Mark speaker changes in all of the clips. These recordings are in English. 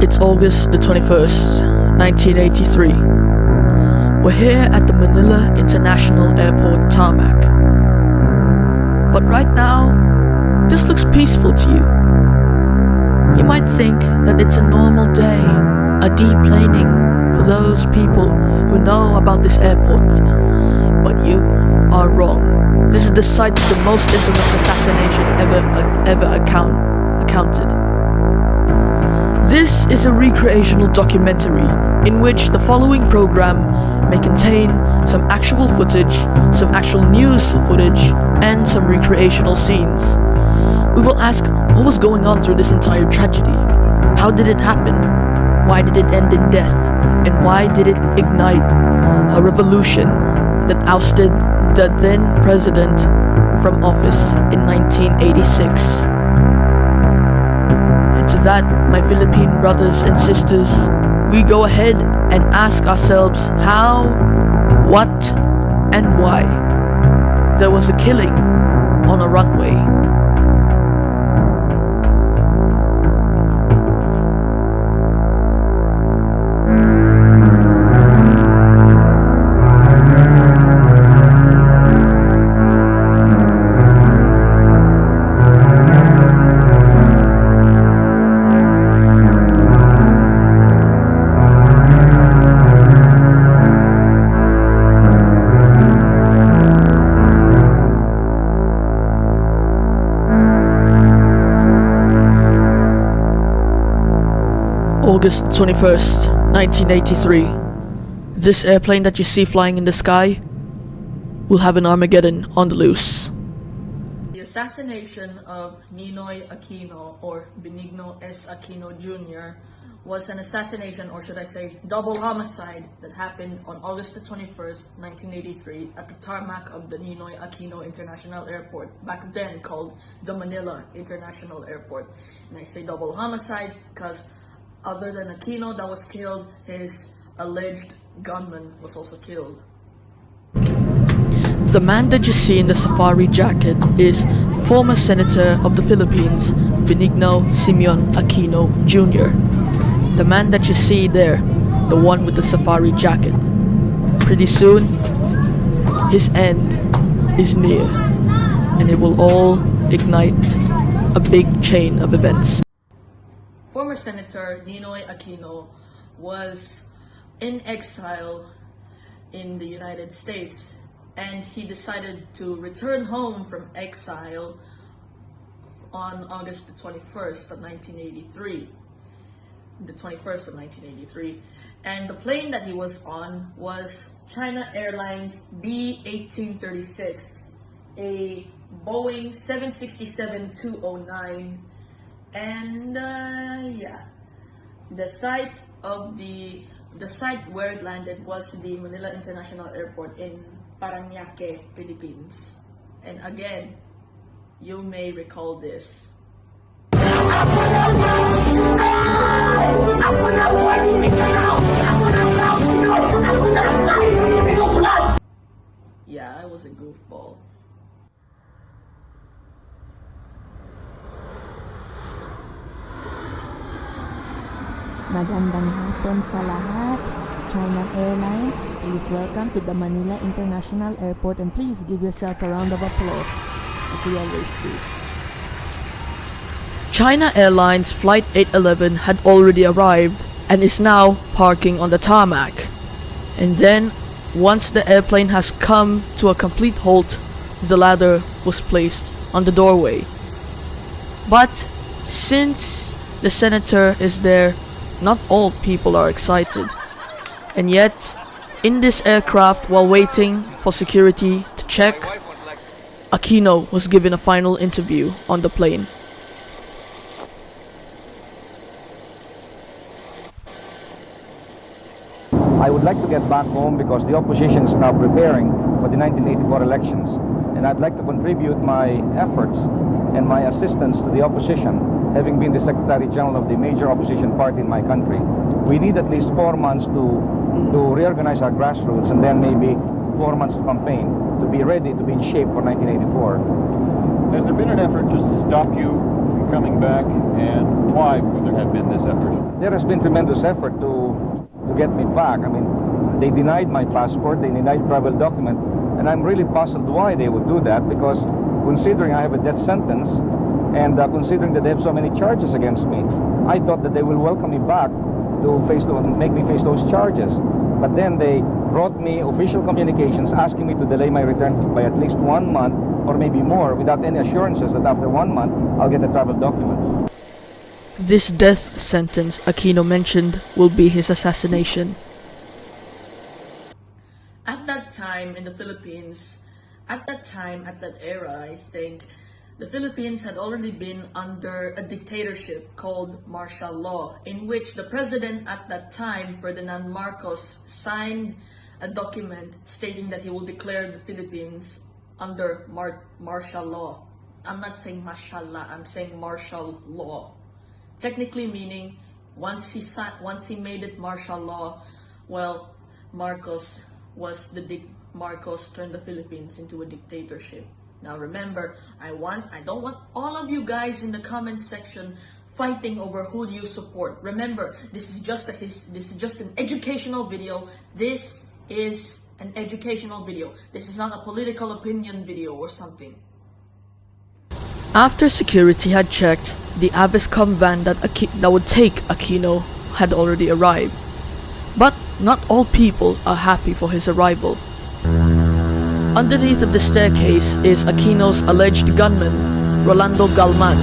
Speaker 1: It's August the 21st, 1983. We're here at the Manila International Airport tarmac. But right now, this looks peaceful to you. You might think that it's a normal day, a deplaning for those people who know about this airport. But you are wrong. This is the site of the most infamous assassination ever accounted. This is a recreational documentary in which the following program may contain some actual footage, some actual news footage, and some recreational scenes. We will ask what was going on through this entire tragedy. How did it happen? Why did it end in death? And why did it ignite a revolution that ousted the then president from office in 1986? And to that, my Philippine brothers and sisters, we go ahead and ask ourselves how, what, and why there was a killing on a runway. August 21st, 1983. This airplane that you see flying in the sky will have an Armageddon on the loose. The assassination of Ninoy Aquino, or Benigno S. Aquino Jr., was an assassination, or should I say double homicide, that happened on August the 21st, 1983 at the tarmac of the Ninoy Aquino International Airport, back then called the Manila International Airport. And I say double homicide because other than Aquino that was killed, his alleged gunman was also killed. The man that you see in the safari jacket is former Senator of the Philippines, Benigno Simeon Aquino Jr. The man that you see there, the one with the safari jacket. Pretty soon, his end is near, and it will all ignite a big chain of events. Former Senator Ninoy Aquino was in exile in the United States, and he decided to return home from exile on August the 21st of 1983. The 21st of 1983. And the plane that he was on was China Airlines B-1836, a Boeing 767-209. And the site where it landed was the Manila International Airport in Parañaque, Philippines. And again, you may recall this. Yeah, I was a goofball.
Speaker 2: Magandang hapon sa lahat. China Airlines, please welcome to the Manila International Airport, and please give yourself a round of applause, as we always do.
Speaker 1: China Airlines Flight 811 had already arrived and is now parking on the tarmac. And then, once the airplane has come to a complete halt, the ladder was placed on the doorway. But since the senator is there, not all people are excited. And yet, in this aircraft, while waiting for security to check, Aquino was given a final interview on the plane.
Speaker 3: I would like to get back home because the opposition is now preparing for the 1984 elections, and I'd like to contribute my efforts and my assistance to the opposition, having been the Secretary General of the major opposition party in my country. We need at least 4 months to reorganize our grassroots, and then maybe 4 months to campaign, to be ready, to be in shape for 1984.
Speaker 4: Has there been an effort to stop you from coming back, and why would there have been this effort?
Speaker 3: there has been tremendous effort to get me back. I mean, they denied my passport, they denied travel document, and I'm really puzzled why they would do that, because considering I have a death sentence and considering that they have so many charges against me, I thought that they will welcome me back to make me face those charges. But then they brought me official communications asking me to delay my return by at least 1 month or maybe more, without any assurances that after 1 month I'll get a travel document.
Speaker 1: This death sentence Aquino mentioned will be his assassination. At that time in the Philippines, at that era, I think, the Philippines had already been under a dictatorship called martial law, in which the president at that time, Ferdinand Marcos, signed a document stating that he will declare the Philippines under martial law. I'm not saying mashallah, I'm saying martial law. Technically meaning, once he made it martial law, well, Marcos turned the Philippines into a dictatorship. Now remember, I don't want all of you guys in the comment section fighting over who do you support. Remember, this is just an educational video. This is an educational video. This is not a political opinion video or something. After security had checked, the Aviscom van that would take Aquino had already arrived. But not all people are happy for his arrival. Underneath of the staircase is Aquino's alleged gunman, Rolando Galman.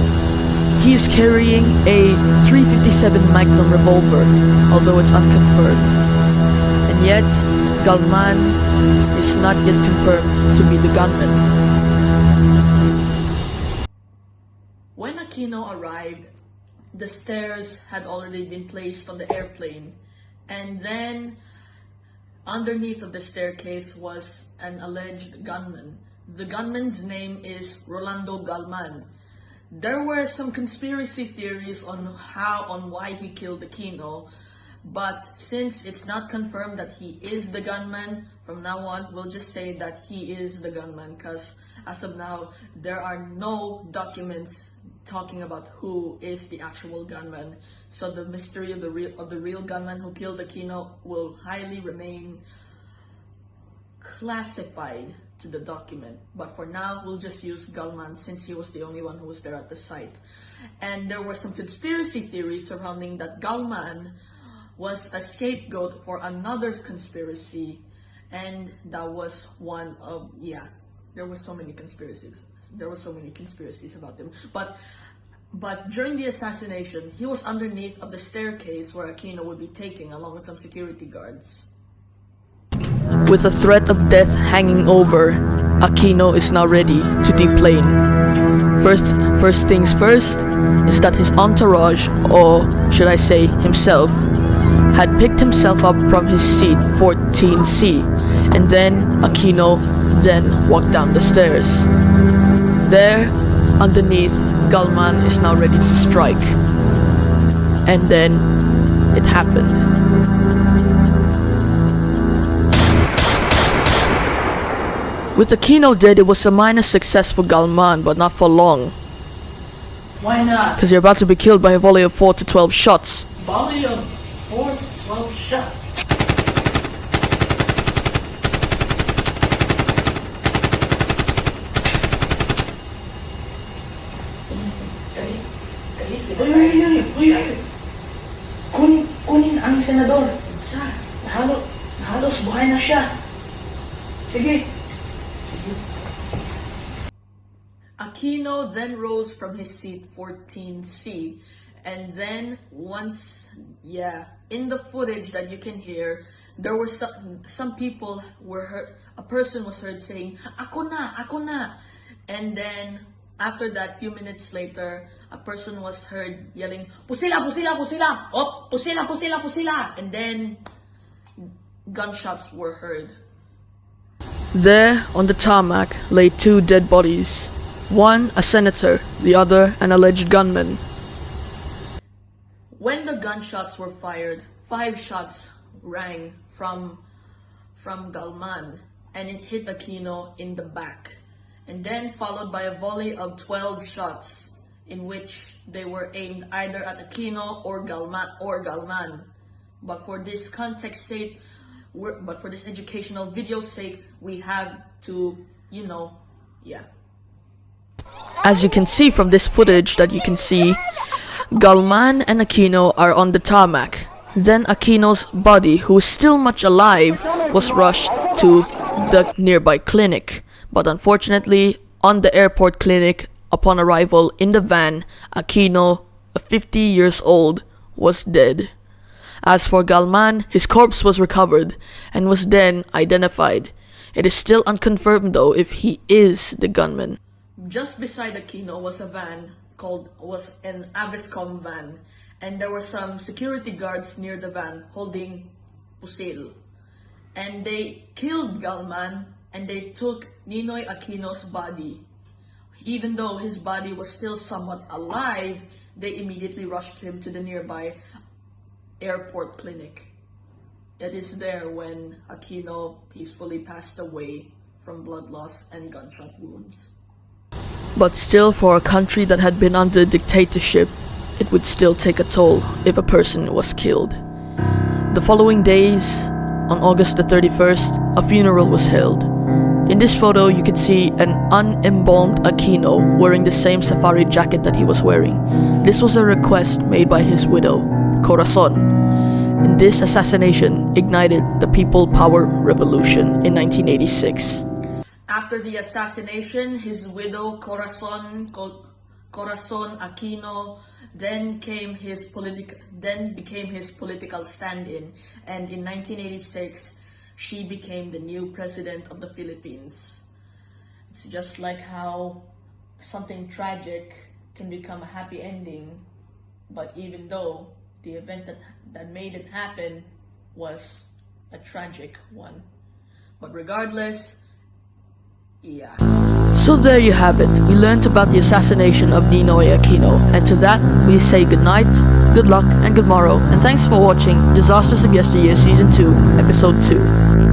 Speaker 1: He is carrying a .357 Magnum revolver, although it's unconfirmed. And yet, Galman is not yet confirmed to be the gunman. When Aquino arrived, the stairs had already been placed on the airplane, and then underneath of the staircase was an alleged gunman. The gunman's name is Rolando Galman. There were some conspiracy theories on why he killed Aquino, but since it's not confirmed that he is the gunman, from now on we'll just say that he is the gunman, because as of now there are no documents talking about who is the actual gunman. So the mystery of the real gunman who killed Aquino will highly remain classified to the document. But for now, we'll just use Galman since he was the only one who was there at the site. And there were some conspiracy theories surrounding that Galman was a scapegoat for another conspiracy, and that was one of, there were so many conspiracies. There were so many conspiracies about him. But during the assassination, he was underneath of the staircase where Aquino would be taken along with some security guards. With the threat of death hanging over, Aquino is now ready to deplane. First things first is that his entourage, or should I say himself, had picked himself up from his seat 14C, and then Aquino walked down the stairs. There, underneath, Galman is now ready to strike. And then, it happened. With Aquino dead, it was a minor success for Galman, but not for long. Why not? Because you're about to be killed by a volley of 4 to 12 shots. Volley of 4 to 12 shots? Kunin ang senador. Halos buhay na siya. Sige. Aquino then rose from his seat 14C, and then in the footage that you can hear, there were some people were heard, a person was heard saying, "Ako na," and then after that, few minutes later, a person was heard yelling, "Pusila, pusila, pusila! Oh, pusila, pusila, pusila!" And then gunshots were heard. There, on the tarmac, lay 2 dead bodies. One, a senator, the other, an alleged gunman. When the gunshots were fired, 5 shots rang from Galman, and it hit Aquino in the back. And then followed by a volley of 12 shots. in which they were aimed either at Aquino or Galman. But for this context sake, but for this educational video sake, we have to, As you can see from this footage that you can see, Galman and Aquino are on the tarmac. Then Aquino's body, who is still much alive, was rushed to the nearby clinic. But unfortunately, on the airport clinic, upon arrival in the van, Aquino, 50 years old, was dead. As for Galman, his corpse was recovered and was then identified. It is still unconfirmed though if he is the gunman. Just beside Aquino was a van was an Aviscom van, and there were some security guards near the van holding pusil. And they killed Galman and they took Ninoy Aquino's body. Even though his body was still somewhat alive, they immediately rushed him to the nearby airport clinic. It is there when Aquino peacefully passed away from blood loss and gunshot wounds. But still, for a country that had been under dictatorship, it would still take a toll if a person was killed. The following days, on August the 31st, a funeral was held. In this photo, you can see an unembalmed Aquino wearing the same safari jacket that he was wearing. This was a request made by his widow, Corazon. And this assassination ignited the People Power Revolution in 1986. After the assassination, his widow Corazon Aquino then became his political stand-in, and in 1986 she became the new president of the Philippines. It's just like how something tragic can become a happy ending, but even though the event that made it happen was a tragic one. But regardless, So there you have it. We learned about the assassination of Ninoy Aquino, and to that we say good night, good luck, and good morrow, and thanks for watching Disasters of Yesteryear Season 2, Episode 2.